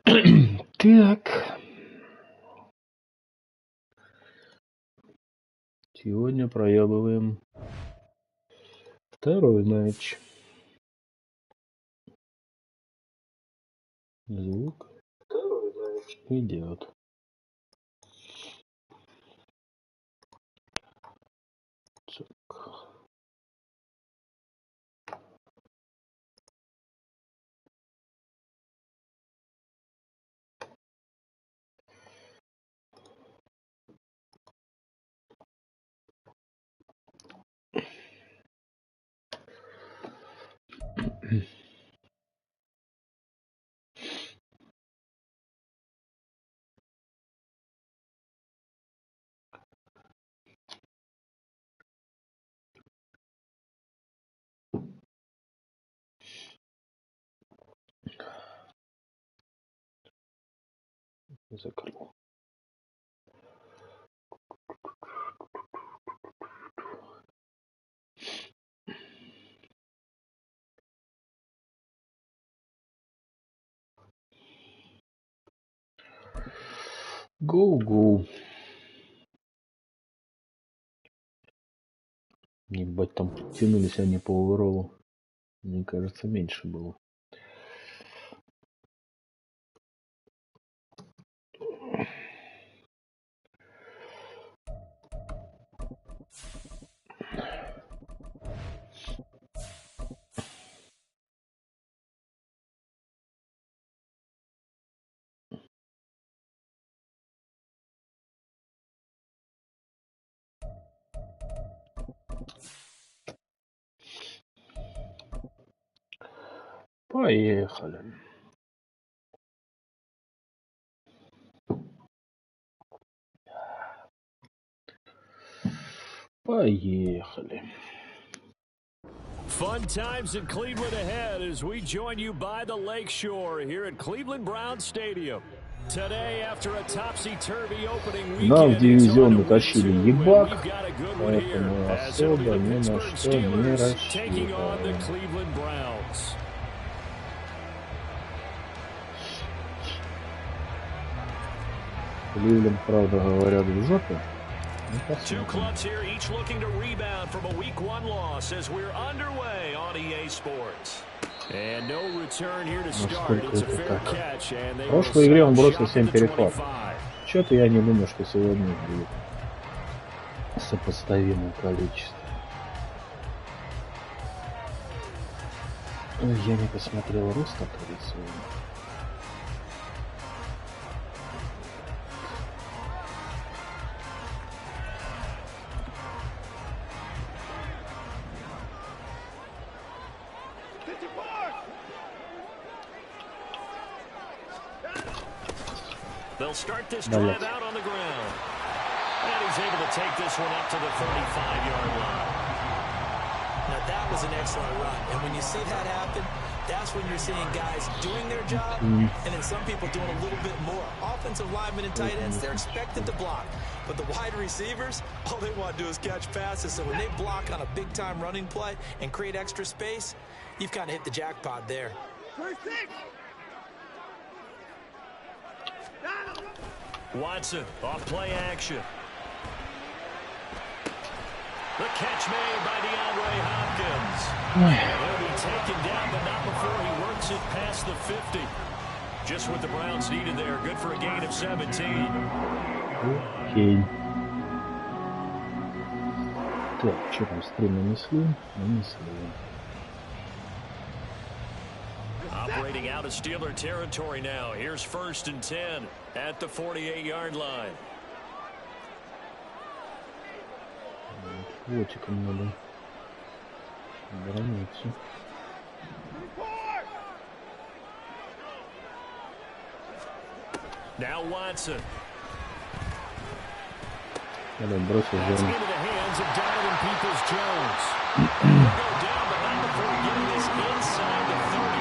Так. Сегодня проебываем второй матч. Звук идет. Так. Закрыл. Гоу-гоу. Ебать, там подтянулись они по оверолу. Мне кажется, меньше было. Поехали. Поехали. Fun times in Cleveland ahead as we join you by the Lakeshore here at Cleveland Browns Stadium. Today, after a topsy-turvy opening weekend, Нам в дивизион натащили ебак, поэтому особо ни на что не рассчитываем. Кливленд, правда, говорят, в жопе. Two clubs here, each looking to rebound from a Week 1 loss as we're underway on EA Sports. And no return here to start. It's a fair catch, and they в прошлой игре он бросил 7 перехватов. Что-то я не думаю, что сегодня будет сопоставимое количество. Я не посмотрел рост, который сегодня. They'll start this drive out on the ground. And he's able to take this one up to the 35-yard line. Now that was an excellent run. And when you see that happen, that's when you're seeing guys doing their job and then some people doing a little bit more. Offensive linemen and tight ends, they're expected to block. But the wide receivers, all they want to do is catch passes. So when they block on a big-time running play and create extra space, you've kind of hit the jackpot there. Watson, off play action. The catch made by DeAndre Hopkins. He'll be taken down, but not before he works it past the 50. Just what the Browns needed there. Good for a gain of 17. Окей. Так, что там, стрим нанесли? Нанесли. Operating out of Steeler territory now. Here's 1st and 10 at the 48-yard line. Лотиком надо бороться. Now Watson. Надо бросить Into зону. the hands of Donovan Peoples-Jones. He'll go down, but not before getting this inside the 30.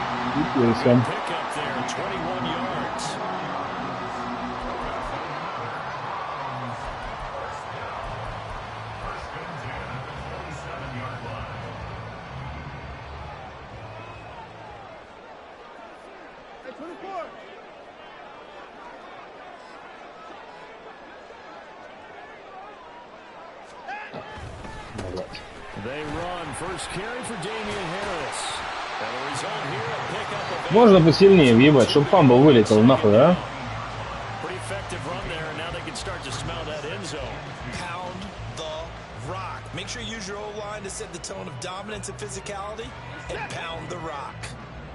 Pick up there, 21 yards. Можно посильнее въебать, чтобы фамбл вылетел нахуй, а? Make sure you use your O-line to set the tone of dominance and physicality and pound the rock.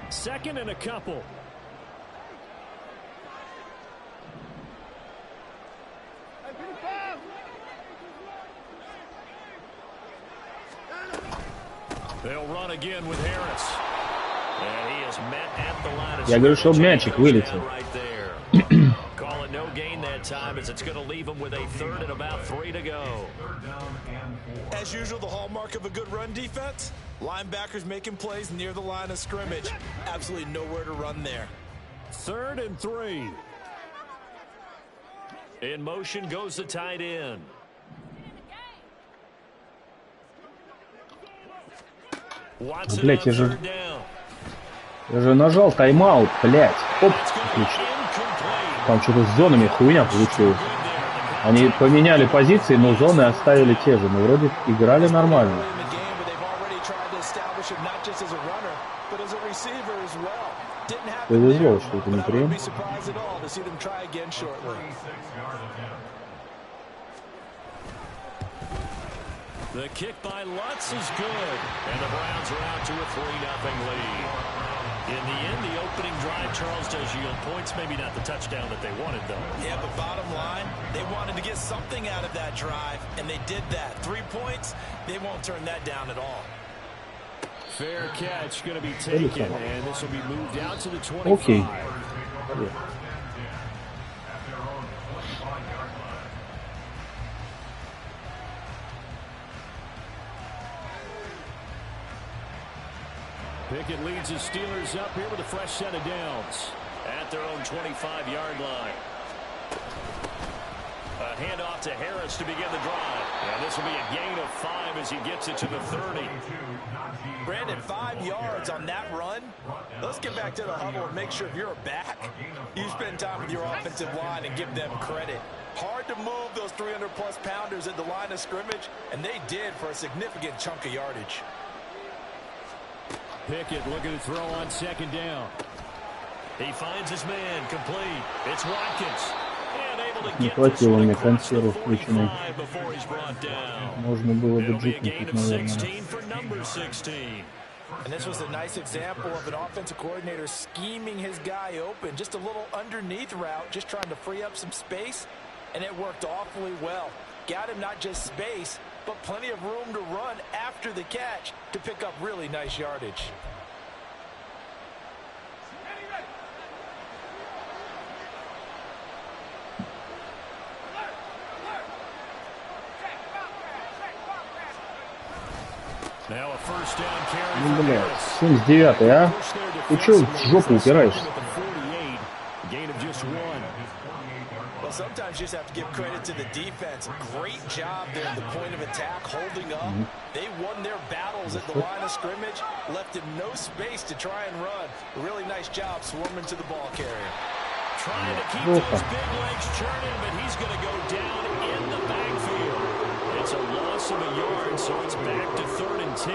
Second and a couple. They'll run again with Harris. And he is met at the line of Я говорю, чтобы мячик вылетел. Call it no gain that time as it's going to leave him with a third and about 3 to go. As usual, the hallmark of a good run defense, linebackers making plays near the line of scrimmage. Absolutely nowhere to run there. 3rd and 3. In motion goes the tight end. Watson Блять, on 3rd down. Я же нажал тайм-аут, блять. Оп, отлично. Там что-то с зонами хуйня получилась. Они поменяли позиции, но зоны оставили те же. Но вроде играли нормально. Повезло, что это не прием. The kick by Lutz is good, and the Browns are out to a 3-0 lead. In the end, the opening drive, Charles, does yield points. Maybe not the touchdown that they wanted, though. Yeah, but bottom line, they wanted to get something out of that drive, and they did that. 3 points, they won't turn that down at all. Fair catch going to be taken, and this will be moved out to the 25. Okay. Yeah. Pickett leads his Steelers up here with a fresh set of downs at their own 25-yard line. A handoff to Harris to begin the drive. And this will be a gain of 5 as he gets it to the 30. Brandon, 5 yards on that run. Let's get back to the huddle and make sure if you're a back, you spend time with your offensive line and give them credit. Hard to move those 300-plus pounders at the line of scrimmage, and they did for a significant chunk of yardage. Pickett looking to throw on 2nd down. He finds his man complete. It's Watkins. And able to Не get хватило мне this консервов включенной. before he's brought down. Можно было бы It'll be a джипнуть, gain of наверное. 16 for number 16. And this was a nice example of an offensive coordinator scheming his guy open. Just a little underneath route, just trying to free up some space. And it worked awfully well. Got him not just space, but plenty of room to run after the catch to pick up really nice yardage. Now a first down carry Ну, for блядь, Harris. 79-й, а? Ты чё в жопу упираешься? Gain of just 1. Well, sometimes you just have to give credit to the defense. Great job there at the point of attack, holding up. They won their battles at the line of scrimmage, left him no space to try and run. Really nice job swarming to the ball carrier. Trying to keep those big legs churning, but he's going to go down in the backfield. It's a loss of a yard, so it's back to 3rd and 10.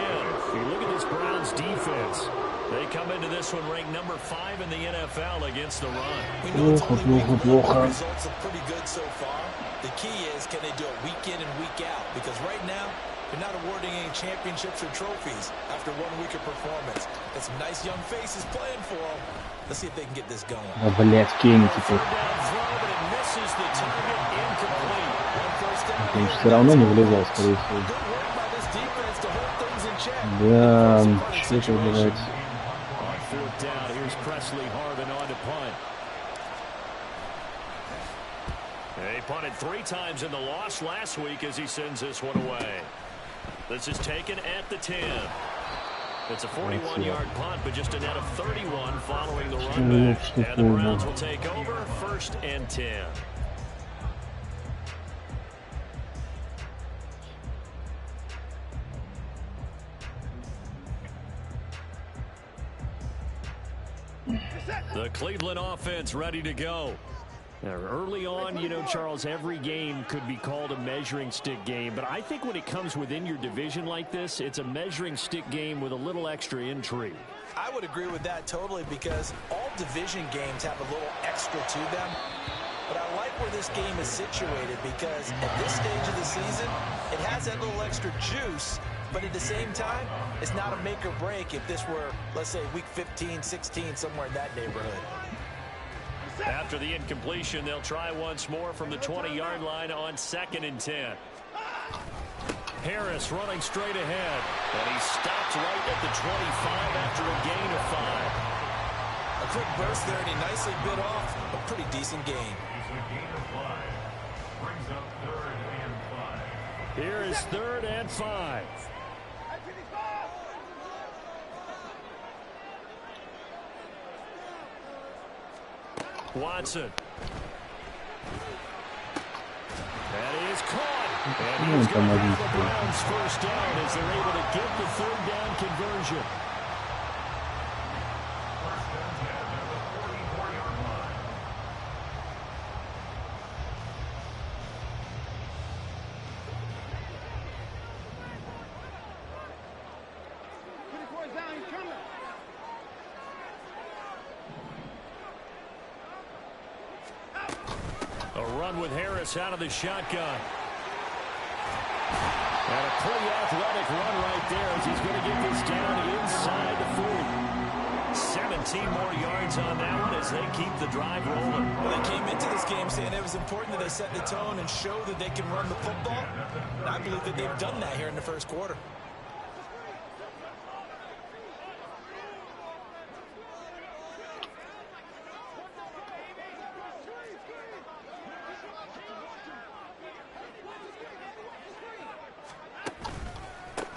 You look at this Browns defense. They come into this one ranked number 5 in the NFL against the run. We know it's only week 1, but results are pretty good so far. The key is, can they do it week in and week out? Because right now, they're not awarding any championships or trophies after 1 week of performance. Got some nice young faces playing for them. Let's see if they can get this going. А, блядь, Кенни теперь. Он все равно не влезал, скорее всего. Да, что это, блядь. They punted 3 times in the loss last week as he sends this one away. This is taken at the 10. It's a 41-yard punt, but just a net of 31 following the run back. And the Browns will take over 1st and 10. The Cleveland offense ready to go. Early on, you know, Charles, every game could be called a measuring stick game. But I think when it comes within your division like this, it's a measuring stick game with a little extra intrigue. I would agree with that totally because all division games have a little extra to them. But I like where this game is situated because at this stage of the season, it has that little extra juice. But at the same time, it's not a make or break if this were, let's say, week 15, 16, somewhere in that neighborhood. After the incompletion, they'll try once more from the 20-yard line on 2nd and 10. Harris running straight ahead. And he stops right at the 25 after a gain of 5. A quick burst there, and he nicely bit off a pretty decent gain. Here is 3rd and 5. Watson. That is caught. And he's going to have the Browns first down as they're able to get the 3rd down conversion. A run with Harris out of the shotgun. And a pretty athletic run right there as he's going to get this down inside the 40. 17 more yards on that one as they keep the drive rolling. Well, they came into this game saying it was important that they set the tone and show that they can run the football. And I believe that they've done that here in the first quarter.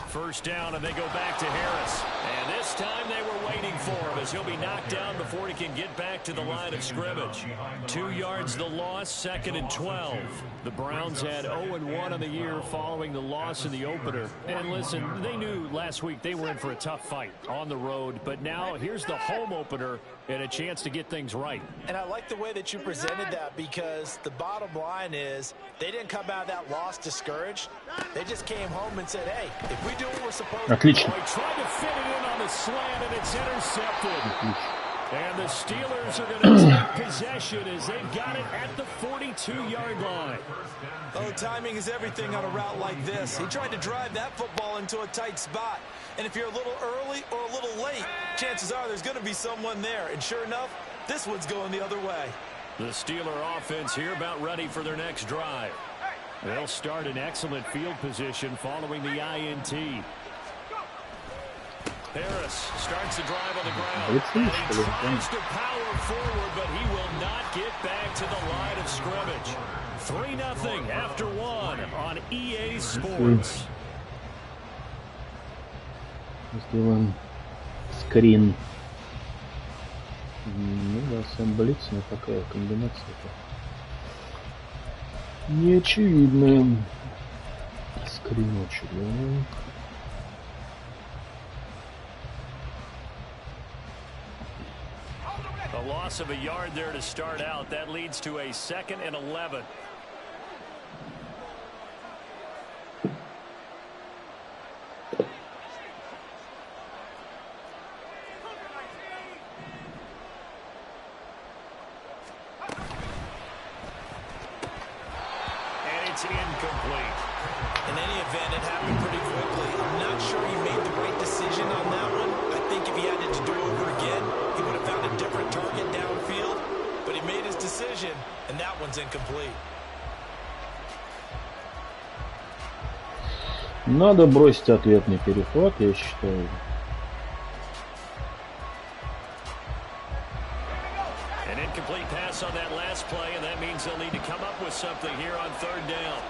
First down, and they go back to Harris. And this time they were waiting for him as he'll be knocked down before he can get back to the line of scrimmage. 2 yards the loss, 2nd and 12. The Browns had 0-1 on the year following the loss in the opener. And listen, they knew last week they were in for a tough fight on the road. But now here's the home opener and a chance to get things right. And I like the way that you presented that because the bottom line is they didn't come out of that loss discouraged. They just came home and said, hey, if we do what we're supposed to do. Отлично. He tried to fit it in on the slant, and it's intercepted. And the Steelers are going to take possession as they've got it at the 42-yard line. Oh, timing is everything on a route like this. He tried to drive that football into a tight spot. And if you're a little early or a little late, chances are there's going to be someone there. And sure enough, this one's going the other way. The Steeler offense here about ready for their next drive. They'll start in excellent field position following the INT. Harris starts the drive on the ground. And he tries to power forward, but he will not get back to the line of scrimmage. 3-0 after 1 on EA Sports. Сделаем скрин. Ну да, сам блиц, но такая комбинация-то не очевидная. Скриночек, да. A loss of a yard there to start out. That leads to a 2nd and 11. And it's incomplete. In any event, it happened pretty quickly. I'm not sure he made the right decision on that one. I think if he had to do it over again, he would have found a different target downfield. But he made his decision, and that one's incomplete. Надо бросить ответный перехват, я считаю. An incomplete pass on that last play, and that means they'll need to come up with something here on 3rd down.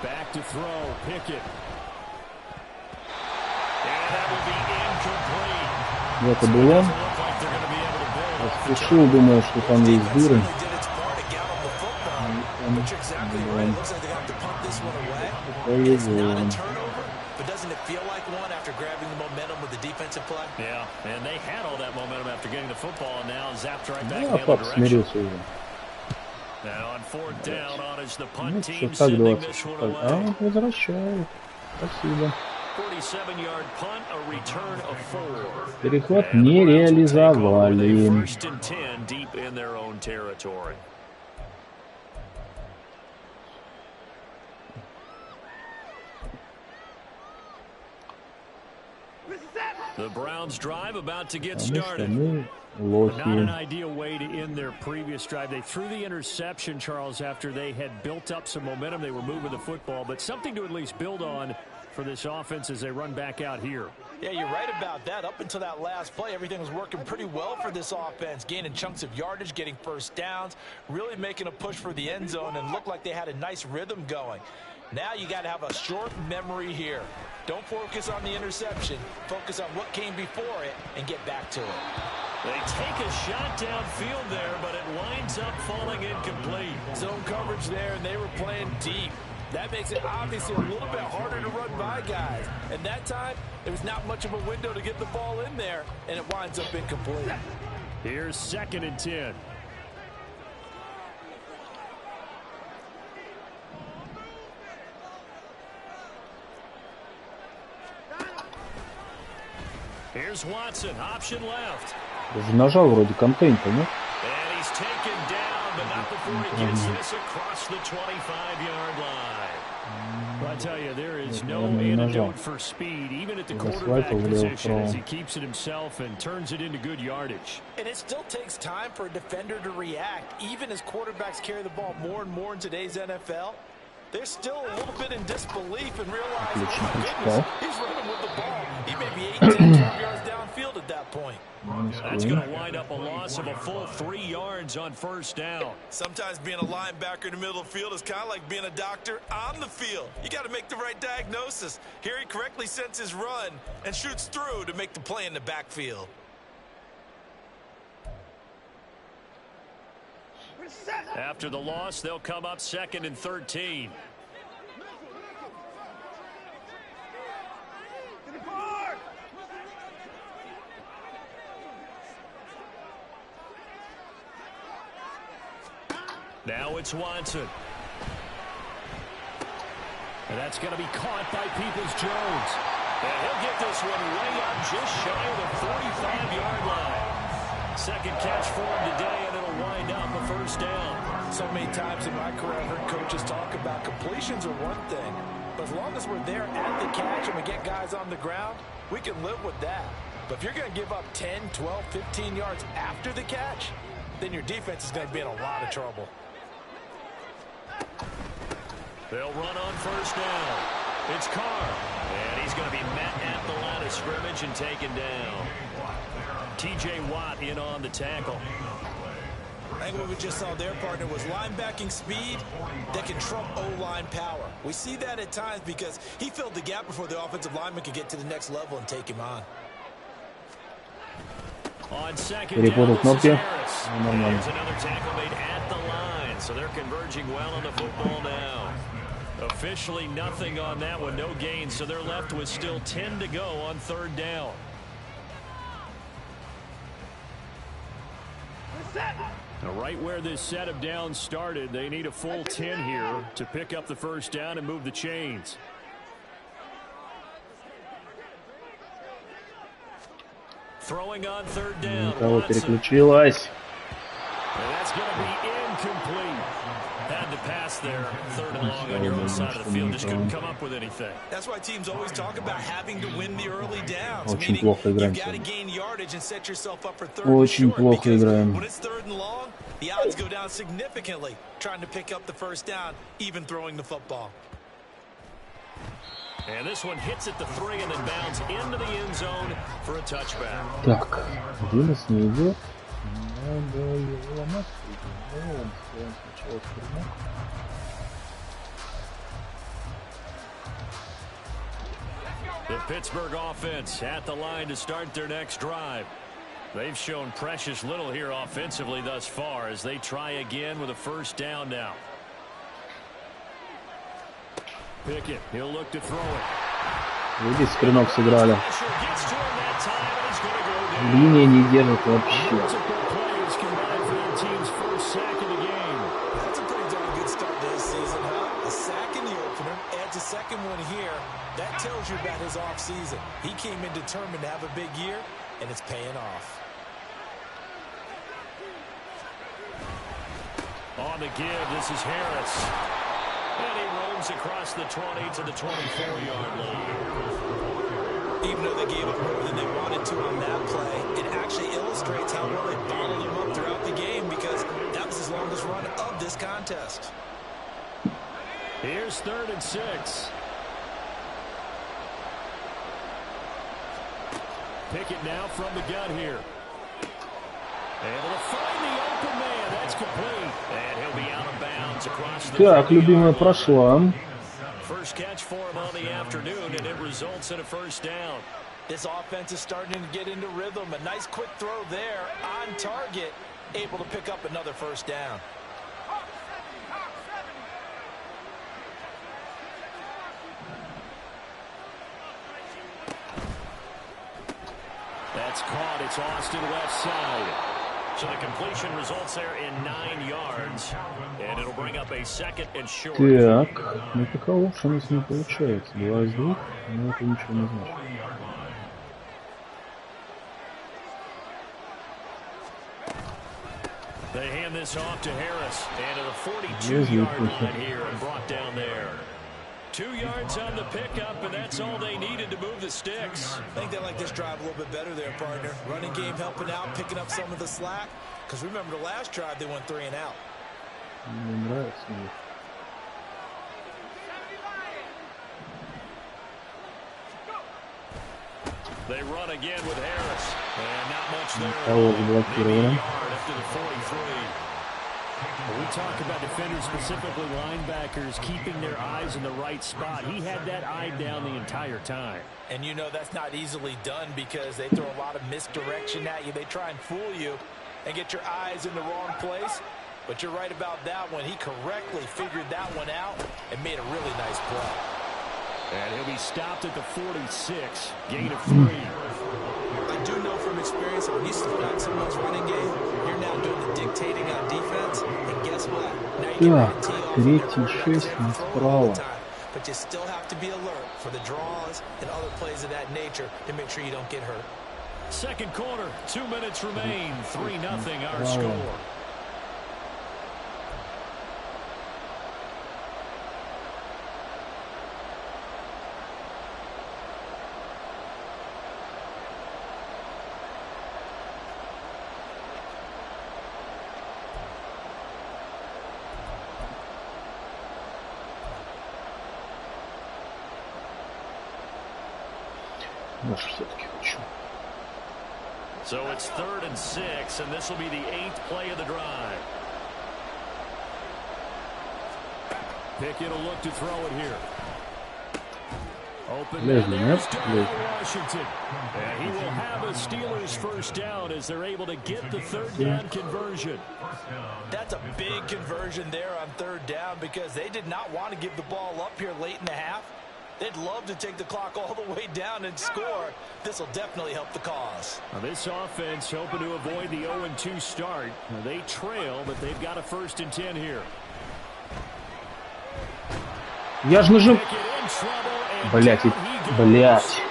Back to throw, Pickett. And that will be incomplete. Это было. Спешил, думаю, что там есть дыры. But doesn't it feel like one after grabbing the momentum with the defensive play? Yeah, and they had all that momentum after getting the football, and now zapped right back Ну, in the а other пап direction. смирился уже. Ну, что так 20. А, возвращают. Спасибо. Переход не реализовали. The Browns drive about to get Потому что started. мы Not an лохи. ideal way to end their previous drive. They threw the interception, Charles, after they had built up some momentum. They were moving the football, but something to at least build on for this offense as they run back out here. Yeah, you're right about that. Up until that last play, everything was working pretty well for this offense, gaining chunks of yardage, getting first downs, really making a push for the end zone, and looked like they had a nice rhythm going. Now you got to have a short memory here. Don't focus on the interception. Focus on what came before it and get back to it. They take a shot downfield there, but it winds up falling incomplete. Zone coverage there, and they were playing deep. That makes it obviously a little bit harder to run by guys. And that time, there was not much of a window to get the ball in there, and it winds up incomplete. Here's 2nd and 10. Here's Watson, option left. Даже нажал вроде контейнта, нет? And he's taken down, but not before he gets this across the 25-yard line. Well, I tell you, there is no antidote for speed, even at the quarterback position, as he keeps it himself and turns it into good yardage. And it still takes time for a defender to react, even as quarterbacks carry the ball more and more in today's NFL. They're still a little bit in disbelief and realize, oh my goodness, he's running with the ball. He may be 8, 10, 12 yards downfield at that point. That's going to wind up a loss of a full 3 yards on first down. Sometimes being a linebacker in the middle of the field is kind of like being a doctor on the field. You got to make the right diagnosis. Here he correctly sends his run and shoots through to make the play in the backfield. After the loss, they'll come up 2nd and 13. Now it's Watson. And that's going to be caught by Peoples-Jones. And he'll get this one way up just shy of the 45-yard line. Second catch for him today, and it'll wind up a first down. So many times in my career, I've heard coaches talk about completions are one thing. But as long as we're there at the catch and we get guys on the ground, we can live with that. But if you're going to give up 10, 12, 15 yards after the catch, then your defense is going to be in a lot of trouble. They'll run on first down. It's Carr. And he's going to be met at the line of scrimmage and taken down. T.J. Watt in on the tackle. I think what we just saw their partner was linebacking speed that can trump O-line power. We see that at times because he filled the gap before the offensive lineman could get to the next level and take him on. On second down, this is Harris. There's another tackle made at the line, so they're converging well on the football now. Officially nothing on that one, no gain, so they're left with still 10 to go on third down. Now, right where this set of downs started, they need a full 10 here to pick up the first down and move the chains. Throwing on third down. Кого переключилась? And that's going to be incomplete. Had to pass there, third and long on your own side of the field. Just couldn't come up with anything. That's why teams always talk about having to win the early downs. Очень плохо играем. You've got to gain yardage and set yourself up for third Очень and short, плохо because играем. when it's third and long, the odds go down significantly trying to pick up the first down, even throwing the football. And this one hits at the 3 and then bounds into the end zone for a touchback. Так, где нас не идет? Надо его ломать. Сначала стрельнуть. The Pittsburgh offense at the line to start their next drive. They've shown precious little here offensively thus far as they try again with a first down now. Pickett, he'll look to throw it. Видите, скринок сыграли. Линия не держит вообще. That's a a big year, and it's paying off. On the give, this is Harris. And he roams across the 20 to the 24-yard line. Even though they gave up more than they wanted to on that play, it actually illustrates how well they bottled them up throughout the game, because that was his longest run of this contest. Here's 3rd and 6. Pickett now from the gun here. Able to find the open man. That's complete. And he'll be out of bounds across the Так, любимая прошла. First catch for him on the afternoon, and it results in a first down. This offense is starting to get into rhythm. A nice quick throw there on target, able to pick up another first down. That's caught. It's Austin left side. So the completion results there in 9 yards. And it'll bring up a 2nd and short. Так, ну пока лучше у нас не получается. 2 из 2, но это ничего не значит. They hand this off to Harris. And to the 42-yard line here and brought down there. 2 yards on the pickup, and that's all they needed to move the sticks. I think they like this drive a little bit better there, partner. Running game helping out, picking up some of the slack. Because remember the last drive, they went 3 and out. Мне нравится. They run again with Harris. And not much there. Кого заблокировали? After the 43. When we talk about defenders, specifically linebackers, keeping their eyes in the right spot. He had that eye down the entire time. And you know that's not easily done because they throw a lot of misdirection at you. They try and fool you and get your eyes in the wrong place. But you're right about that one. He correctly figured that one out and made a really nice play. And he'll be stopped at the 46. Gain of 3. I do know from experience that when you slow down someone's running game, you're now doing the dictating on defense. And guess what? Now you get ready to tee off. But you still have to be alert for the draws and other plays of that nature to make sure you don't get hurt. 2nd quarter, 2 minutes remain. 3-0 our score. So it's 3rd and 6, and this will be the 8th play of the drive. Pickett will look to throw it here. Open. Washington. And he will have a Steelers first down as they're able to get the 3rd down conversion. That's a big conversion there on 3rd down because they did not want to give the ball up here late in the half. They'd love to take the clock all the way down and score. This will definitely help the cause. Now this offense hoping to avoid the 0-2 start. Now they trail, but they've got a 1st and 10 here. Я же нажим... Блять, блять.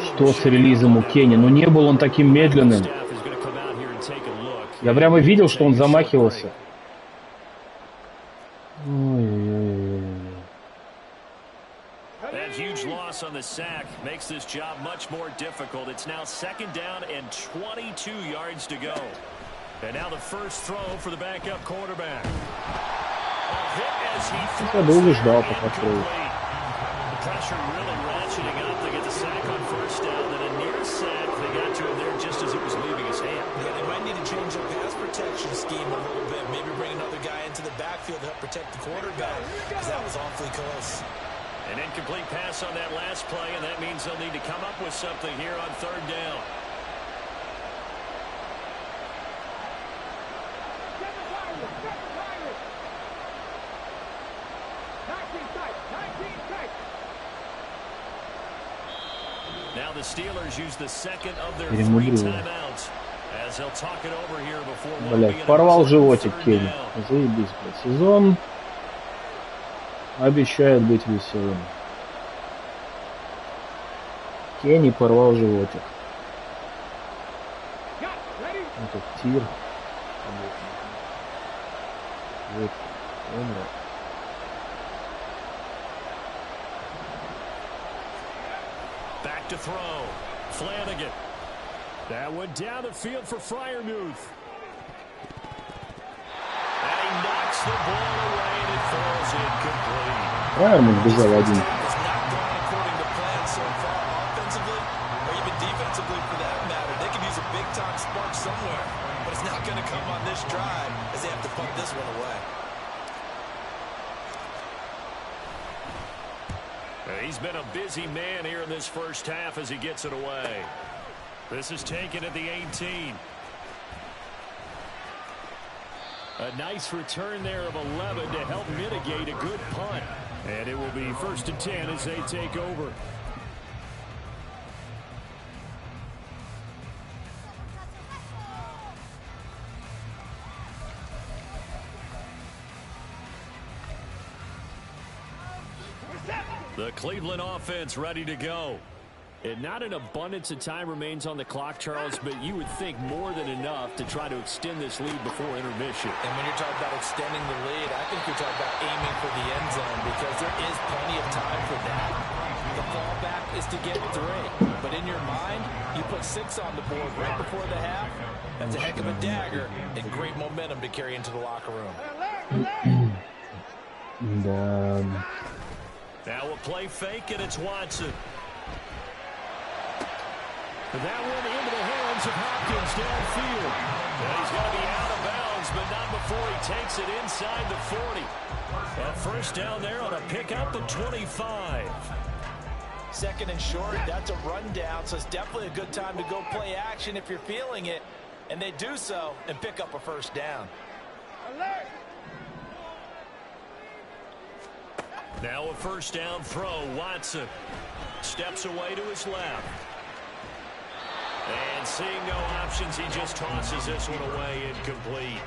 Что с релизом у Кенни? Ну не был он таким медленным. Я прямо видел, что он замахивался. That huge loss on the sack makes this job much more difficult. It's now 2nd down and 22 yards to go. And now the first throw for the backup quarterback. Я долго ждал, пока throw. The pressure really ratcheting up. They get the sack on 1st down, then a near sack. They got to him there just as it was leaving his hand. Yeah, they might need to change their pass protection scheme a little bit. Maybe bring another guy into the backfield to help protect the quarterback, because that was awfully close. An incomplete pass on that last play, and that means they'll need to come up with something here on 3rd down. Now the Steelers use the 2nd of their 3 timeouts as they'll talk it over here before. Блять, порвал животик Кенни. Заебись, блядь. Сезон обещает быть веселым. Кенни порвал животик. Это тир. Вот. Back to throw. Flanagan. That went down the field for Freiermuth. And he knocks the ball away and it falls incomplete. Фрайермуth бежал один. It's not going according to plan so far offensively or even defensively for that matter. They could use a big-time spark somewhere, but it's not going to come on this drive as they have to punt this one away. He's been a busy man here in this first half as he gets it away. This is taken at the 18. A nice return there of 11 to help mitigate a good punt. And it will be 1st and 10 as they take over. The Cleveland offense ready to go. And not an abundance of time remains on the clock, Charles, but you would think more than enough to try to extend this lead before intermission. And when you're talking about extending the lead, I think you're talking about aiming for the end zone because there is plenty of time for that. The fallback is to get 3. But in your mind, you put 6 on the board right before the half. That's a heck of a dagger and great momentum to carry into the locker room. Now a play fake, and it's Watson. That one into the hands of Hopkins downfield. And he's going to be out of bounds, but not before he takes it inside the 40. A first down there on a pickup of 25. 2nd and short, that's a rundown, so it's definitely a good time to go play action if you're feeling it. And they do so and pick up a first down. Alert! Now a first down throw. Watson steps away to his left. And seeing no options, he just tosses this one away incomplete.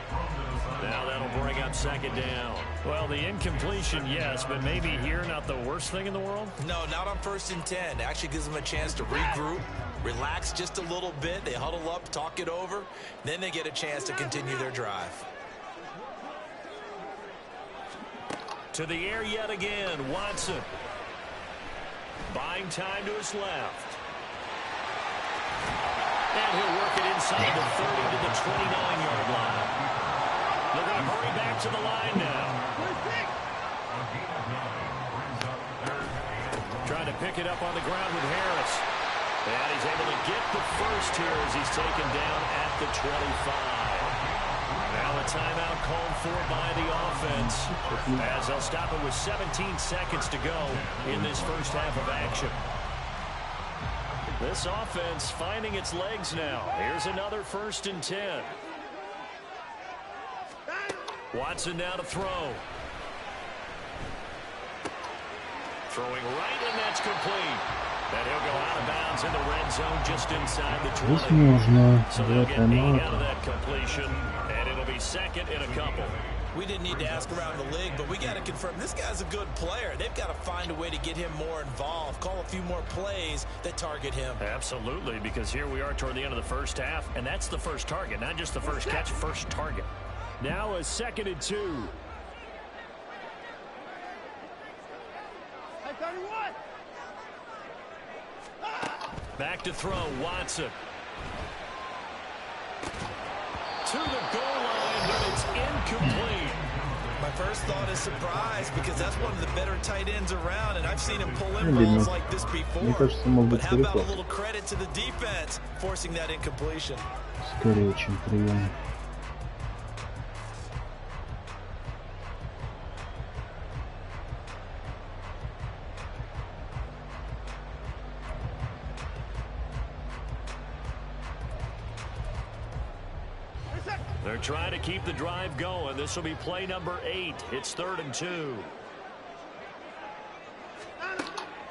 Now that'll bring up 2nd down. Well, the incompletion, yes, but maybe here not the worst thing in the world? No, not on 1st and 10. It actually gives them a chance to regroup, relax just a little bit. They huddle up, talk it over. Then they get a chance to continue their drive. To the air yet again, Watson. Buying time to his left. And he'll work it inside the 30 to the 29-yard line. They're going to hurry back to the line now. Trying to pick it up on the ground with Harris. And he's able to get the first here as he's taken down at the 25. Now a timeout called for by the offense as they'll stop it with 17 seconds to go in this first half of action. This offense finding its legs now. Here's another 1st and 10. Watson now to throw. Throwing right, and that's complete. And he'll go out of bounds in the red zone just inside the 20. So they'll get 8 out of that completion, and it'll be 2nd and a couple. We didn't need to ask around the league, but we got to confirm this guy's a good player. They've got to find a way to get him more involved, call a few more plays that target him. Absolutely, because here we are toward the end of the first half, and that's the first target, not just the first catch, first target. Now a 2nd and 2. Back to throw, Watson. To the goal line, but it's incomplete. My first thought is surprise because that's one of the better tight ends around, and I've seen him pull in balls like this before. But how about a little credit to the defense forcing that incompletion? Скорее, чем прием. They're trying to keep the drive going. This will be play number 8. It's 3rd and 2.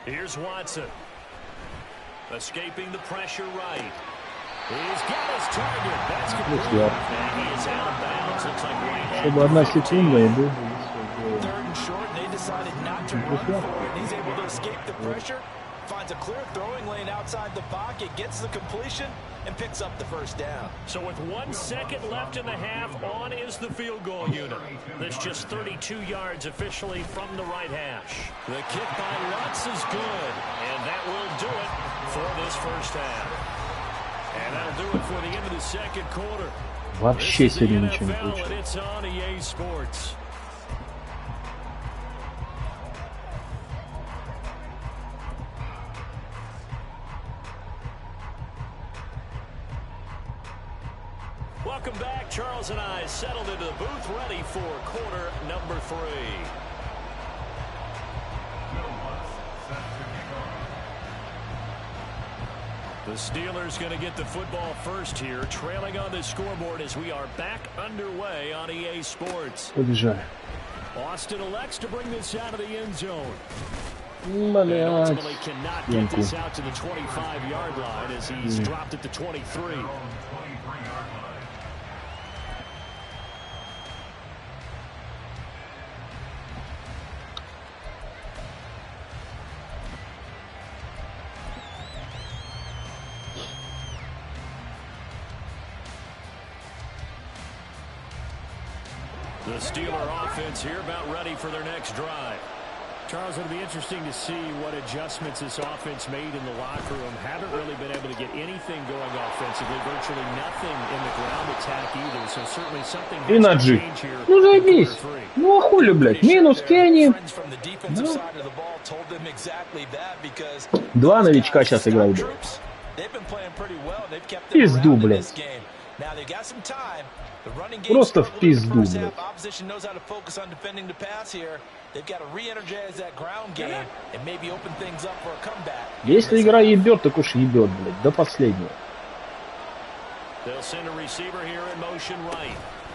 Here's Watson. Escaping the pressure right. He's got his target. That's complete. And he is out of bounds. Looks like Чтобы 1 секунда и был бы 3rd and short, and they decided not to run for it. He's able to escape the pressure finds a clear throwing lane outside the pocket, gets the completion, and picks up the first down. So with 1 second left in the half, on is the field goal unit. That's just 32 yards officially from the right hash. The kick by Lutz is good, and that will do it for this first half. And that'll do it for the end of the second quarter. Вообще сегодня ничего не получилось. It's on EA Sports. Welcome back. Charles and I settled into the booth, ready for quarter number 3. The Steelers going to get the football first here, trailing on the scoreboard as we are back underway on EA Sports. Побежали. Austin elects to bring this out of the end zone. Блядь. Ultimately cannot get this out to the 25-yard line as he's dropped at the 23. The Steeler offense here about ready for their next drive. Charles, it'll be interesting to see what adjustments this offense made in the locker room. Haven't really been able to get anything going offensively. Virtually nothing in the ground attack either. So certainly something has to change here. Ну заебись. Ну а хули, блядь. Минус Кенни. Два новичка сейчас играют. Пизду, блядь. Просто в пизду, блядь. Если игра ебет, так уж ебет, блядь, до последнего.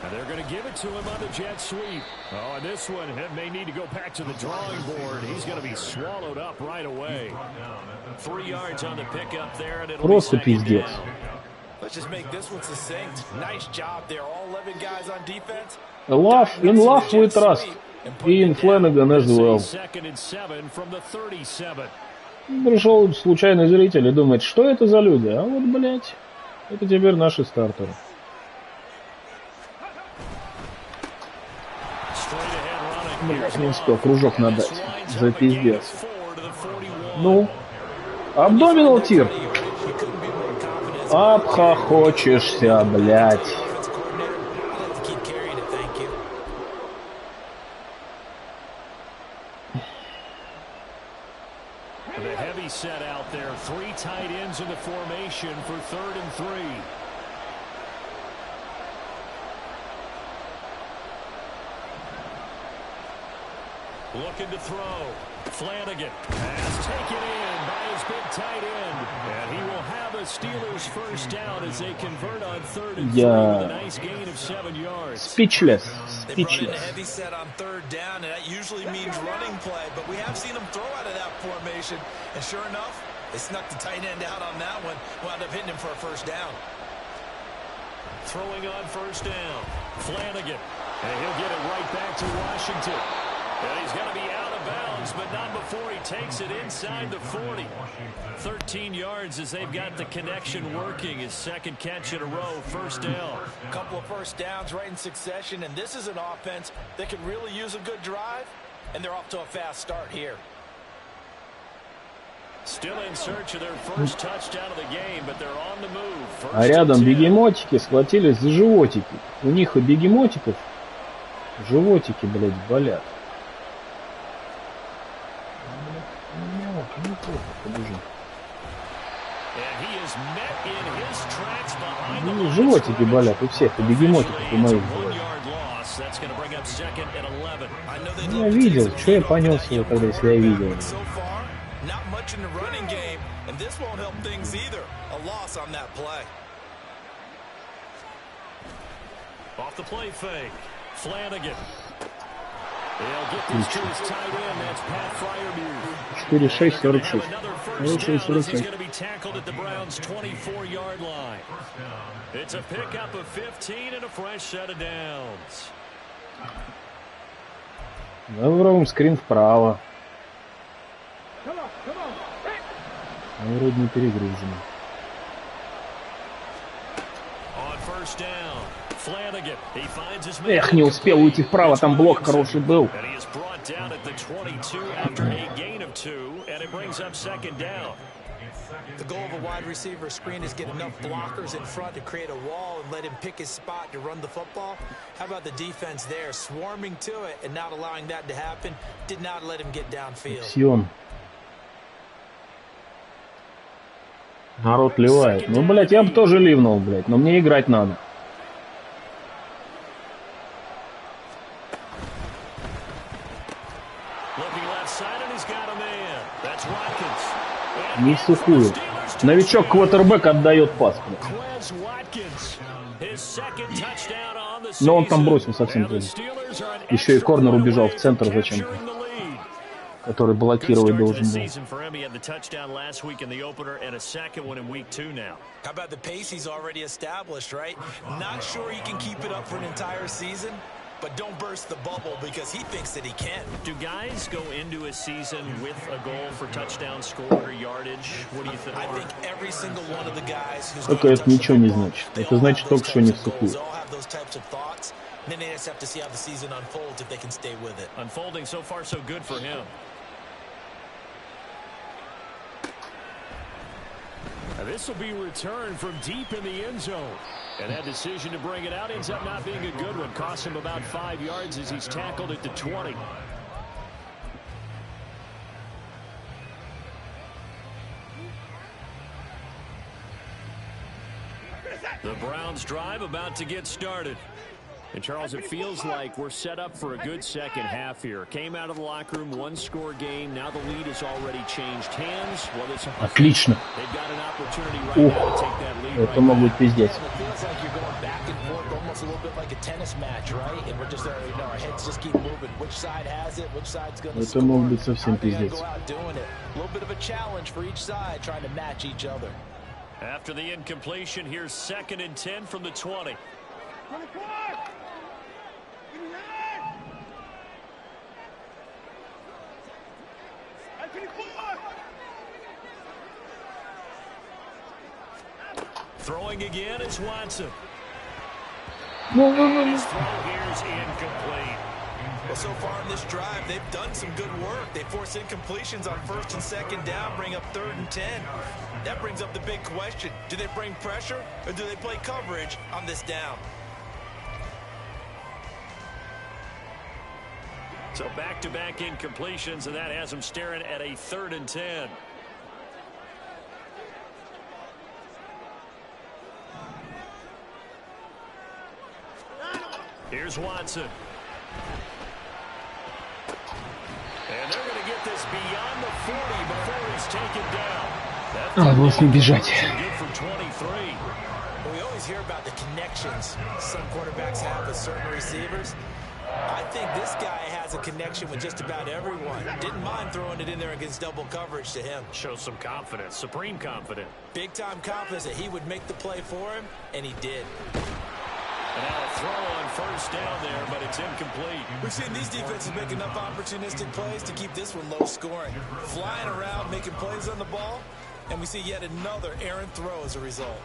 And they're going to give it to him on the jet sweep. Oh, and this one may need to go back to the drawing board. He's going to be swallowed up right away. 3 yards on the pickup there, and it'll be second down. Let's just make this one succinct. Nice job there. All 11 guys on defense. In love we trust. И in Flanagan as well. Second and 7 from the 37. Пришел случайный зритель и думает, что это за люди? А вот, блядь, это теперь наши стартеры. Блядь, не успел кружок надать. За пиздец. Ну, абдоминал тир. Обхохочешься, блядь. The heavy set out there. 3 tight ends in the formation for 3rd and 3. Looking to throw. Flanagan. Pass taken in by his big tight end. And he will have a Steelers first down as they convert on 3rd and 3 with a nice gain of 7 yards. Speechless. They brought in a heavy set on 3rd down, and that usually means running play. But we have seen them throw out of that formation. And sure enough, they snuck the tight end out on that one. Wound up hitting him for a first down. Throwing on first down. Flanagan. And he'll get it right back to Washington. And he's going to be out of bounds, but not before he takes it inside the 40. 13 yards as they've got the connection working. His second catch in a row, first down. A couple of first downs right in succession, and this is an offense that could really use a good drive, and they're off to a fast start here. Still in search of their first touchdown of the game, but they're on the move. А рядом бегемотики схватились за животики. У них у бегемотиков животики, блядь, болят. Ну, животики болят у всех, у бегемотиков, у моих. Ну, я видел, что я понес его тогда, если я видел. They'll get this to his tight end. That's Pat Fryermuth. 4-6-46. He's going to be tackled at the Browns' 24-yard line. It's a pickup of 15 and a fresh set of downs. Давай скрин вправо. Мы вроде не перегружены. Эх, не успел уйти вправо, там блок хороший был. The goal of a wide receiver screen is get enough blockers in front to create a wall and let him pick his spot to run the football. How about the defense there, swarming to it and not allowing that to happen? Did not let him get downfield. Сион. Народ ливает. Ну, блядь, я бы тоже ливнул, блядь, но мне играть надо. Не в сухую. Новичок-квотербек отдает пас. Но он там бросил совсем тоже. Еще и корнер убежал в центр зачем-то, который блокировать должен был. But don't burst the bubble because he thinks that he can. Do guys go into a season with a goal for touchdown scored or yardage? What do you think? I think every single one of the guys who's только это ничего не значит. Это значит только, что не в сухую. Then they just have to see how the season unfolds if they can stay with it. Unfolding so far so good for him. Now this will be returned from deep in the end zone. And that decision to bring it out ends up not being a good one. Costs him about 5 yards as he's tackled at the 20. The Browns drive about to get started. And Charles, it feels like we're set up for a good second half here. Came out of the locker room, one-score game. Now the lead has already changed hands. Well, отлично. Ух, это мог быть пиздец. Это мог быть совсем пиздец. After the incompletion, here's 2nd and 10 from the 20. Throwing again is Watson. His throw here's incomplete. Well, so far in this drive, they've done some good work. They force incompletions on 1st and 2nd down, bring up 3rd and 10. That brings up the big question. Do they bring pressure or do they play coverage on this down? So back-to-back incompletions, and that has them staring at a 3rd and 10. Here's Watson. And they're going to get this beyond the 40 before he's taken down. Надо не бежать. We always hear about the connections some quarterbacks have with certain receivers. I think this guy has a connection with just about everyone. Didn't mind throwing it in there against double coverage to him. Shows some confidence, supreme confidence. Big-time confidence that he would make the play for him, and he did. And now a throw on 1st down there, but it's incomplete. We've seen these defenses make enough opportunistic plays to keep this one low scoring. Flying around, making plays on the ball, and we see yet another errant throw as a result.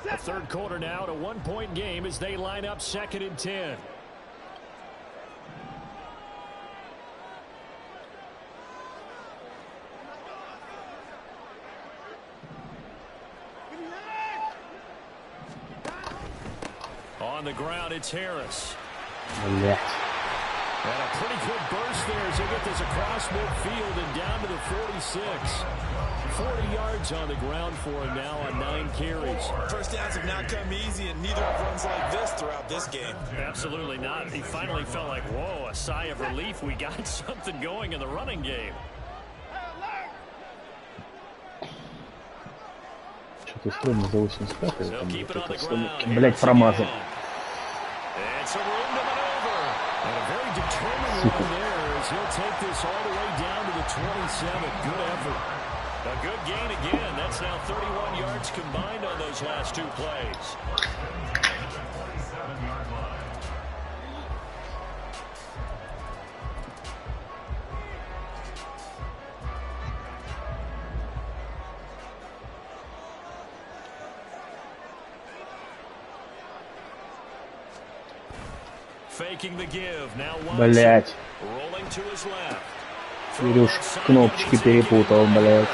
A 3rd quarter now, a 1-point game as they line up 2nd and 10. On the ground, it's Harris. Блять. And a pretty good burst there as they get this across midfield and down to the 46. 40 yards on the ground for him now on 9 carries. First downs have not come easy, and neither have runs like this throughout this game. Absolutely not. He finally felt like, whoa, a sigh of relief. We got something going in the running game. Что-то стрёмно за 85. Блять, промазал. Сука. He'll take this all the way down to the 27. Good effort. A good gain again. That's now 31 yards combined on those last 2 plays. Блять. Кирюш кнопочки перепутал, блять.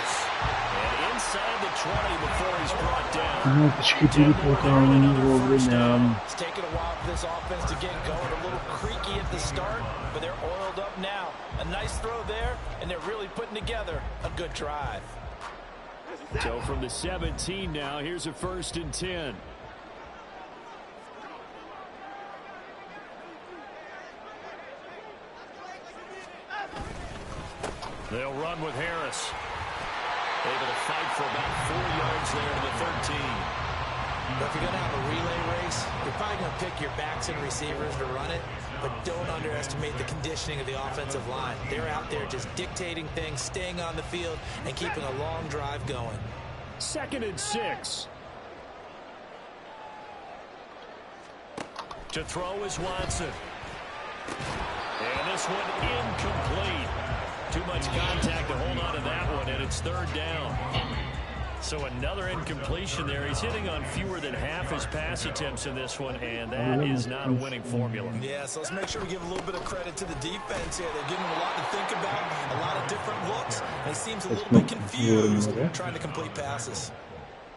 Кнопочки перепутал не вовремя. So from the 17 now, here's a 1st and 10. They'll run with Harris. Able to fight for about 4 yards there to the 13. But if you're going to have a relay race, you're probably going to pick your backs and receivers to run it, but don't underestimate the conditioning of the offensive line. They're out there just dictating things, staying on the field, and keeping a long drive going. 2nd and 6. To throw is Watson. And this one incomplete. Too much contact to hold on to that one, and it's 3rd down. So another incompletion there. He's hitting on fewer than half his pass attempts in this one, and that is not a winning formula. Yeah, so let's make sure we give a little bit of credit to the defense here. They're giving him a lot to think about, a lot of different looks, and he seems a little bit confused trying to complete passes.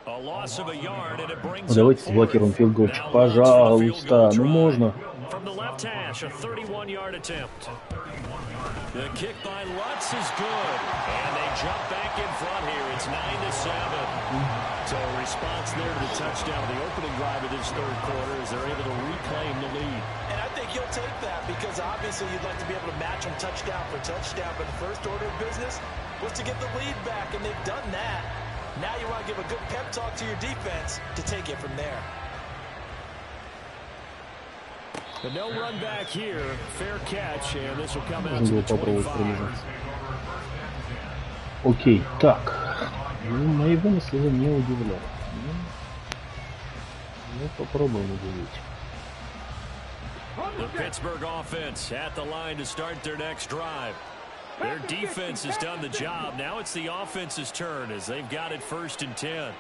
A loss of a yard, and it brings Давайте заблокируем филдголчик, пожалуйста. Ну можно. From the left hash, a 31-yard attempt. The kick by Lutz is good, and they jump back in front here. It's 9-7. So a response there to the touchdown, the opening drive of this 3rd quarter, as they're able to reclaim the lead. And I think you'll take that because obviously you'd like to be able to match them touchdown for touchdown, but the first order of business was to get the lead back, and they've done that. Now you want to give a good pep talk to your defense to take it from there. But no run back here. Fair catch, and this will come out to the 25. Окей, так. Ну, мои вынесли не удивляют. Ну, попробуем удивить. The Pittsburgh offense at the line to start their next drive. Their defense has done the job. Now it's the offense's turn as they've got it 1st and 10.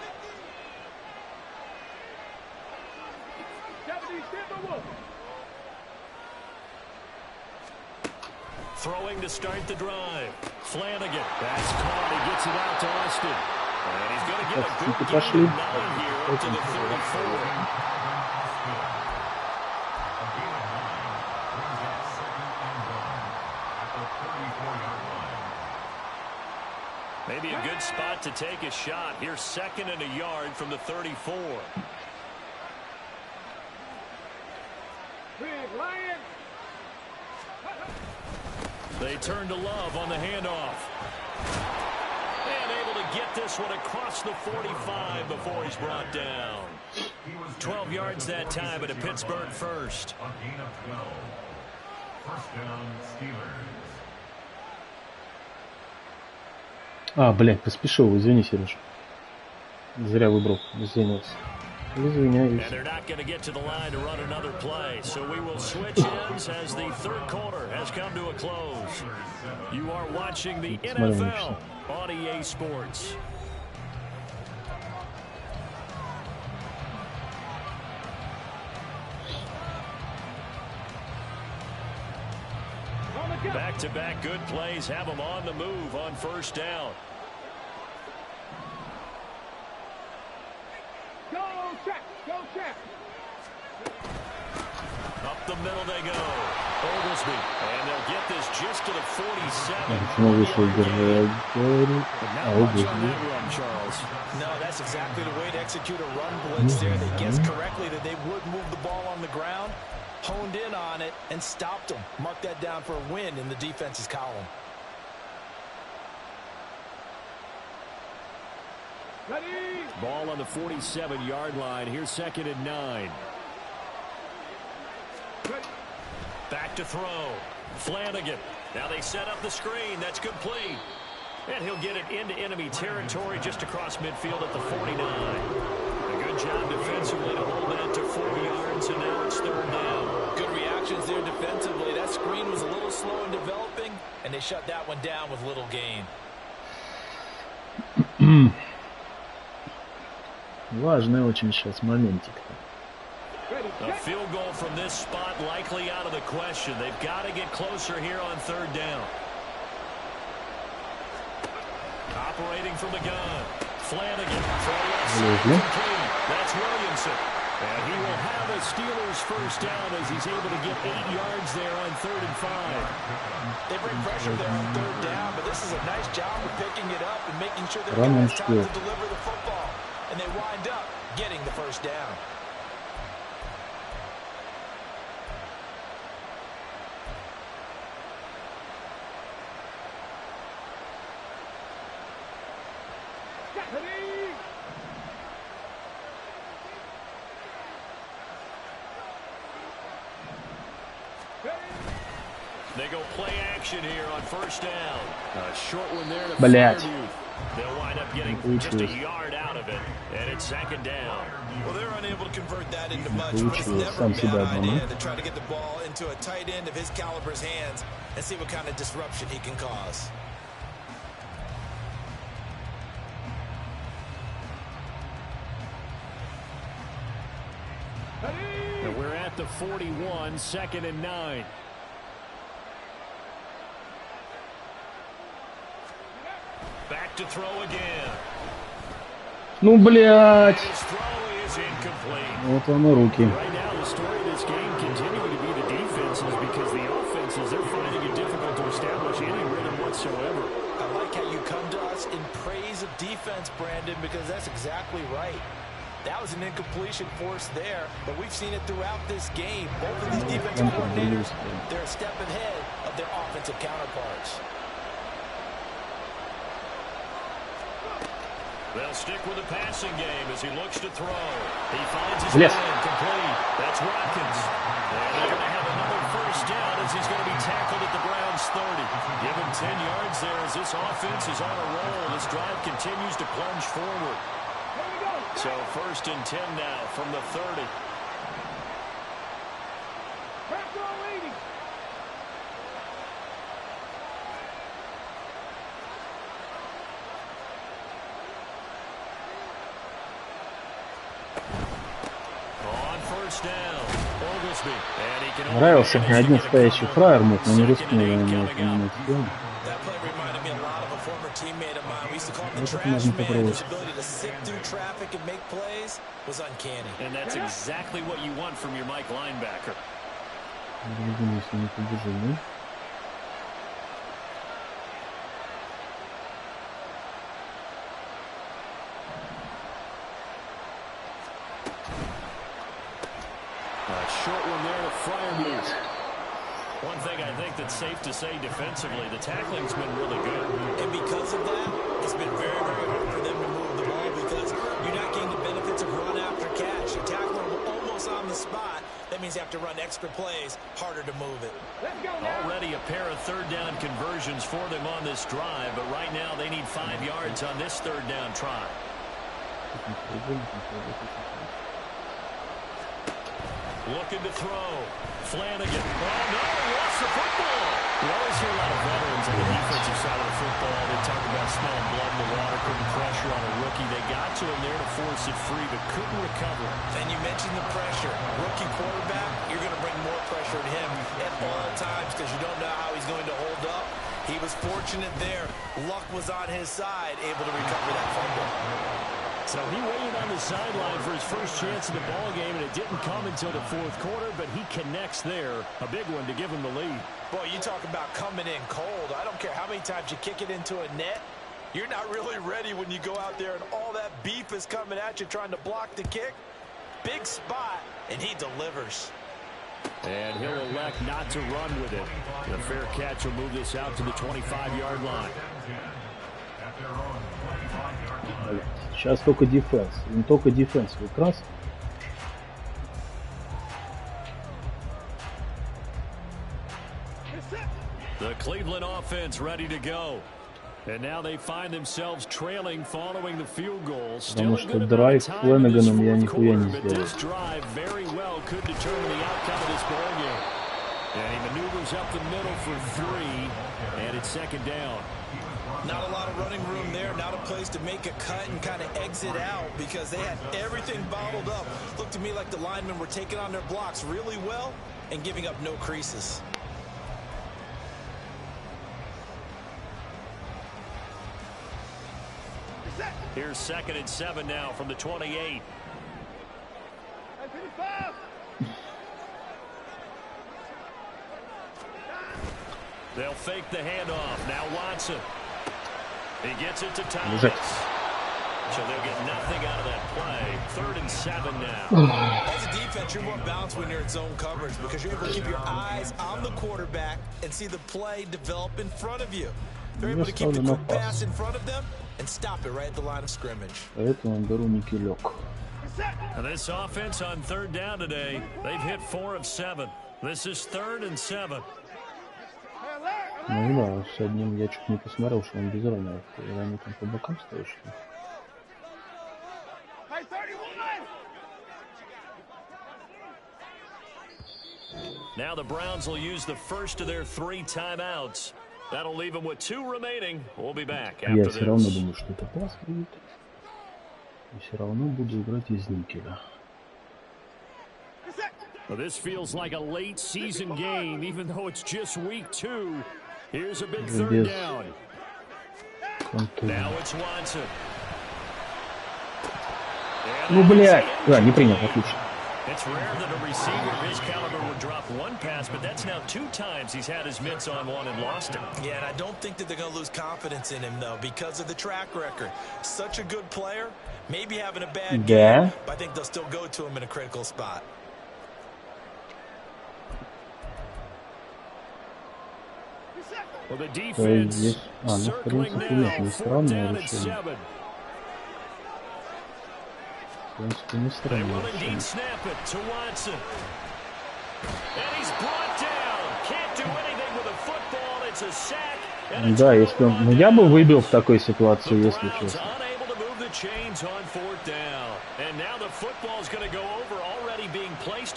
Throwing to start the drive. Flanagan. That's caught. He gets it out to Austin. And he's going to get a good gain of 9 here to the 34. Maybe a good spot to take a shot. Here's 2nd and a yard from the 34. They turn to Love on the handoff. And able to get this one across the 45 before he's brought down. 12 yards that time, but a Pittsburgh first. А, блядь, поспешил, извини, Сереж. Зря выбрал, извинился. Извиняюсь. And they're not going to get to the line to run another play, so we will switch ends as the 3rd quarter has come to a close. You are watching the NFL on EA Sports. Back-to-back good plays have them on the move on 1st down. Up the middle they go. Oglesby. And they'll get this just to the 47. Почему вышел Грегори? Charles. No, that's exactly the way to execute a run blitz there. They guessed correctly that they would move the ball on the ground, honed in on it, and stopped them. Mark that down for a win in the defense's column. Ball on the 47-yard line. Here's 2nd and 9. Back to throw. Flanagan. Now they set up the screen. That's complete. And he'll get it into enemy territory just across midfield at the 49. A good job defensively to hold that to 4 yards, and now it's 3rd down. Good reactions there defensively. That screen was a little slow in developing, and they shut that one down with little gain. Важный очень сейчас моментик. A field goal from this spot likely out of the question. They've got to get closer here on third down. Operating from the gun. Flanagan. That's Williamson. And he will have a Steelers first down as he's able to get 8 yards there on 3rd and 5. They bring pressure there on 3rd down, but this is a nice job of picking it up and making sure they're giving us time to deliver the football. And they wind up getting the first down. They go play action here on first down. A short one there to Блять. They'll wind up getting just a yard out of it, and it's 2nd down. Well, they're unable to convert that into much. It's never a bad idea to try to get the ball into a tight end of his caliber's hands and see what kind of disruption he can cause. And we're at the 41, 2nd and 9. Back to throw again. Ну, блядь. His throw is incomplete. Вот он и руки. Right now, the story of this game continuing to be the defenses because the offenses, they're finding it difficult to establish any rhythm whatsoever. I like how you come to us in praise of defense, Brandon, because that's exactly right. That was an incompletion force there, but we've seen it throughout this game. Both of these defensive coordinators, they're a step ahead of their offensive counterparts. They'll stick with the passing game as he looks to throw. He finds his man complete. That's Watkins. And they're going to have another first down as he's going to be tackled at the Browns' 30. Give him 10 yards there as this offense is on a roll. This drive continues to plunge forward. So 1st and 10 now from the 30. Нравился мне один стоящий фраер, мог, но не рискнул его поменять. Это можно попробовать. And that's exactly what you want from your Mike linebacker. Если не побежим, Short one there to Freiermuth. One thing I think that's safe to say defensively, the tackling's been really good. And because of that, it's been very, very hard for them to move the ball because you're not getting the benefits of run after catch. You're tackling almost on the spot. That means you have to run extra plays, harder to move it. Already a pair of 3rd down conversions for them on this drive, but right now they need 5 yards on this 3rd down try. Looking to throw. Flanagan. Oh, no, he lost the football. We always hear a lot of veterans on the defensive side of the football. They talk about smelling blood in the water, putting pressure on a rookie. They got to him there to force it free, but couldn't recover. And you mentioned the pressure. Rookie quarterback, you're going to bring more pressure to him at all times because you don't know how he's going to hold up. He was fortunate there. Luck was on his side, able to recover that fumble. So he waited on the sideline for his first chance in the ball game, and it didn't come until the 4th quarter, but he connects there. A big one to give him the lead. Boy, you talk about coming in cold. I don't care how many times you kick it into a net. You're not really ready when you go out there and all that beef is coming at you trying to block the kick. Big spot, and he delivers. And he'll elect not to run with it. The fair catch will move this out to the 25-yard line. Сейчас только дефенс. Не только дефенс. Вот раз. The Cleveland offense ready to go. And now they find themselves trailing following the field goal. Потому что драйв Фленаганом я нихуя не сделал. This drive very well could determine the outcome of this ball game. And he maneuvers up the middle for 3, and it's second down. Not a lot of running room there, not a place to make a cut and kind of exit out because they had everything bottled up. Looked to me like the linemen were taking on their blocks really well and giving up no creases. Here's 2nd and 7 now from the 28. They'll fake the handoff. Now Watson. He gets it to Thomas. So they'll get nothing out of that play. 3rd and 7 now. As a defense, you're more balanced when you're in zone coverage because you're able to keep your eyes on the quarterback and see the play develop in front of you. They're able to keep the quick pass in front of them and stop it right at the line of scrimmage. And this offense on 3rd down today, they've hit 4 of 7. This is 3rd and 7. Ну да, с одним я чуть не посмотрел, что он без ровно. Они там по бокам стоят, что ли? Now the Browns will use the first of their 3 timeouts. That'll leave them with 2 remaining. We'll be back after Я this. все равно думаю, что это пас будет. И все равно буду играть из никеля. Well, this feels like a late season game, even though it's just week 2. Here's a big 3rd down. Now it's Watson. Ну, блядь. Да, не принял, отлично. It's rare that a receiver of his caliber would drop 1 pass, but that's now 2 times he's had his mitts on one and lost him. Yeah, and I don't think that they're going to lose confidence in him, though, because of the track record. Such a good player, maybe having a bad game, but I think they'll still go to him in a critical spot. Well, the defense circling now, 4th down and 7. They will indeed snap it to Watson. And he's brought down. Can't do anything with a football. It's a sack. Да, если он... Ну, я бы выбил в такой ситуации, если честно.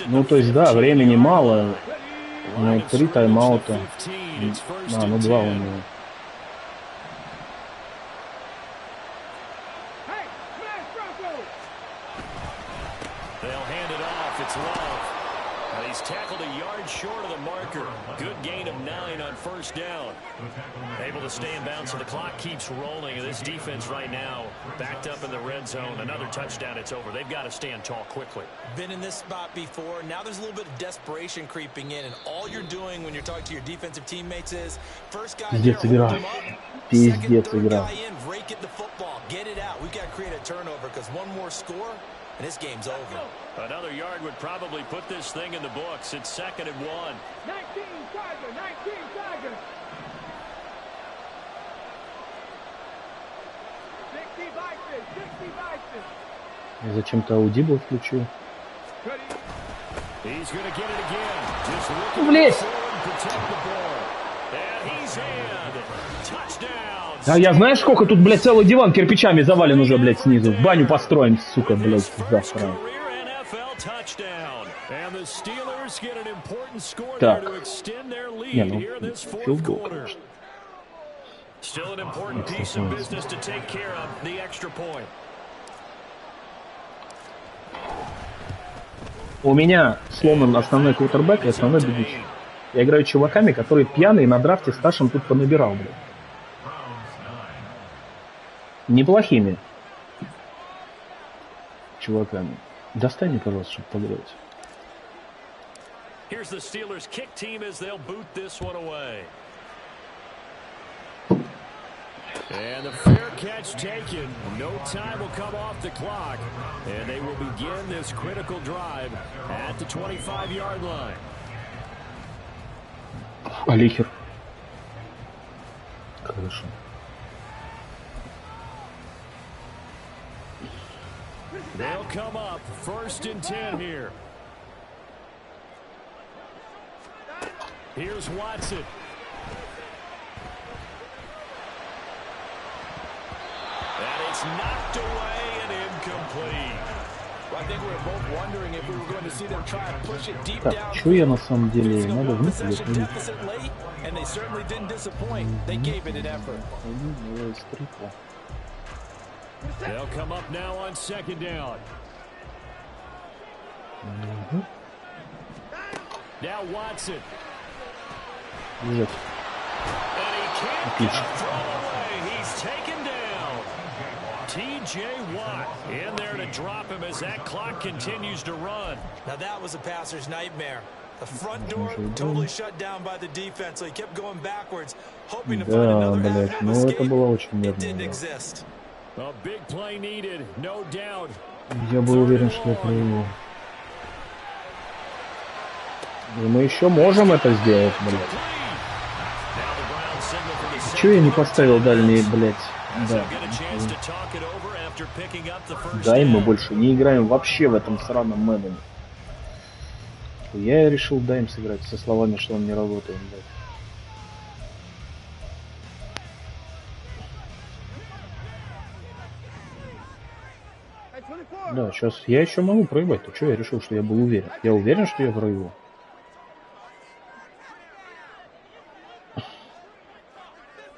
Ну, то есть, да, времени мало. Ну, 3 тайм-аута. А, ну 2 у него. Tackled a yard short of the marker. Good gain of 9 on 1st down. Able to stay in bounds, so the clock keeps rolling. And this defense right now, backed up in the red zone. Another touchdown, it's over. They've got to stand tall quickly. Been in this spot before. Now there's a little bit of desperation creeping in. And all you're doing when you're talking to your defensive teammates is, first guy there, hold them up. Second, third guy in, rake it the football. Get it out. We've got to create a turnover because one more score, and this game's over. Another yard would probably put this thing in the books. It's 2nd and 1. 19 Tiger, 19 Tiger. 60 Vikings, 60 Vikings. Я зачем-то аудибл включил. He's going to get it again. Just look Ну, блядь. And he's in. Touchdown. А я знаешь, сколько тут, блядь, целый диван кирпичами завален уже, блядь, снизу. В баню построим, сука, блядь, завтра. Так. Не, ну, филдгол, конечно. У меня сломан основной квотербэк и основной бегущий. Я играю чуваками, которые пьяные на драфте стажем тут понабирал, блядь. Неплохими чуваками. Достань мне, пожалуйста, чтобы погрелся. Here's the Steelers kick team as they'll boot this one away. And the fair catch taken. No time will come off the clock. And they will begin this critical drive at the 25-yard line. Алихер. Хорошо. They'll come up 1st and 10 here. Here's Watson. And it's knocked away and incomplete. Так, что я на самом деле? Надо вниз или вниз? They'll come up now on second down. Now Watson. Лежит. And he can't Отлично. throw away. He's taken down. T.J. Watt in there to drop him as that clock continues to run. Now that was a passer's nightmare. The front door totally shut down by the defense, so he kept going backwards, hoping to find Да, another блядь, avenue ну of это escape. было очень It нервно. didn't Да. exist. A big play needed, no doubt. Я был уверен, что я пройду. И мы еще можем это сделать, блядь. Чего я не поставил дальние, блядь? Да. Да, и мы больше не играем вообще в этом сраном Мэддене. Я решил дайм сыграть со словами, что он не работает, блядь. Да, сейчас я еще могу проебать. То что я решил, что я был уверен? Я уверен, что я проебу.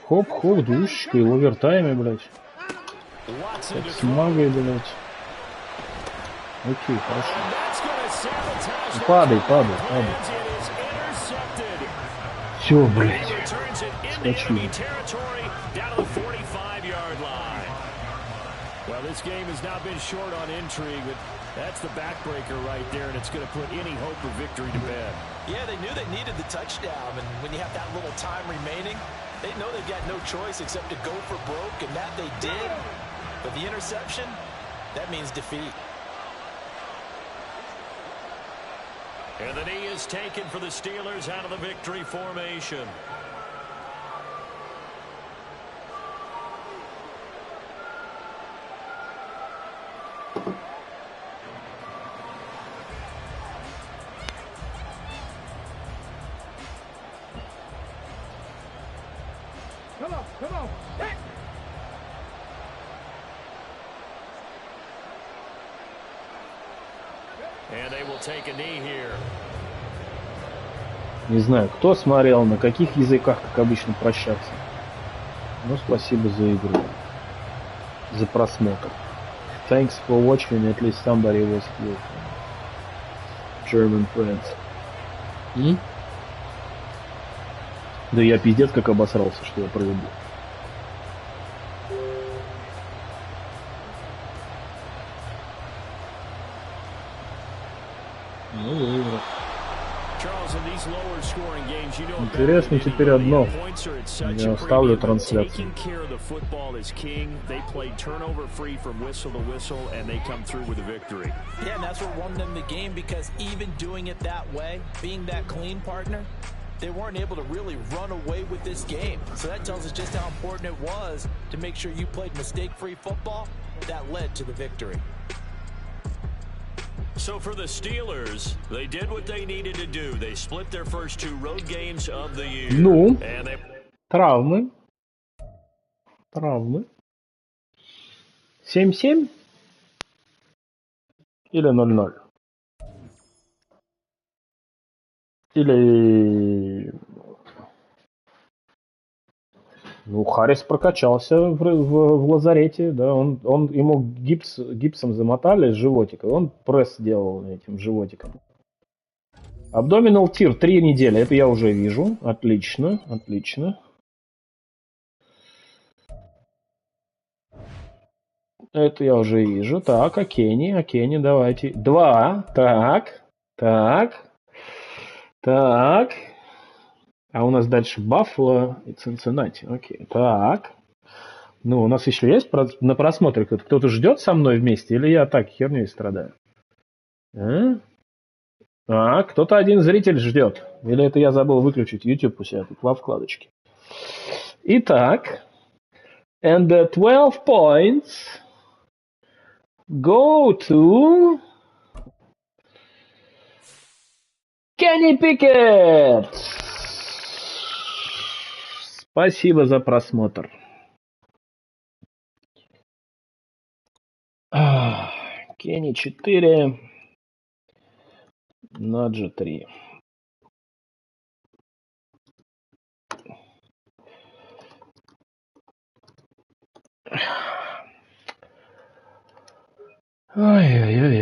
Хоп-хоп, двушечка и в овертайме, блядь. Так, с магой, блядь. Окей, хорошо. Падай, падай, падай. Все, блядь. Скочу. Well, this game has not been short on intrigue, but that's the backbreaker right there, and it's going to put any hope of victory to bed. Yeah, they knew they needed the touchdown, and when you have that little time remaining, they know they've got no choice except to go for broke, and that they did. But the interception, that means defeat. And the knee is taken for the Steelers out of the victory formation. Come on. Hey. And they will take a knee here. Не знаю, кто смотрел, на каких языках, как обычно, прощаться. Но спасибо за игру. За просмотр. Thanks for watching, at least somebody was here. German friends. Да я пиздец как обосрался, что я проебал. Ну, выиграл. Интересно теперь одно. Я оставлю трансляцию. Yeah, and that's what won them the game, because even doing it that way, being that clean partner, they weren't able to really run away with this game. So that tells us just how important it was to make sure you played mistake-free football. That led to the victory. So for the Steelers, they did what they needed to do. They split their first two road games of the year. Ну, травмы. Травмы. 7-7? Или 0-0? Или... Ну, Харрис прокачался в лазарете, да, ему гипсом замотали с животика, он пресс делал этим животиком. Абдоминал тир 3 недели, это я уже вижу, отлично, отлично. Это я уже вижу, так, Акени, давайте. 2, так. А у нас дальше Баффало и Цинциннати. Окей, так. Ну, у нас еще есть на просмотре кто-то ждет со мной вместе, или я так херней страдаю? Кто-то один зритель ждет. Или это я забыл выключить YouTube у себя тут во вкладочке. Итак. And the 12 points go to Kenny Pickett. Спасибо за просмотр. Кенни 4. Наджи 3. Ой-ой-ой.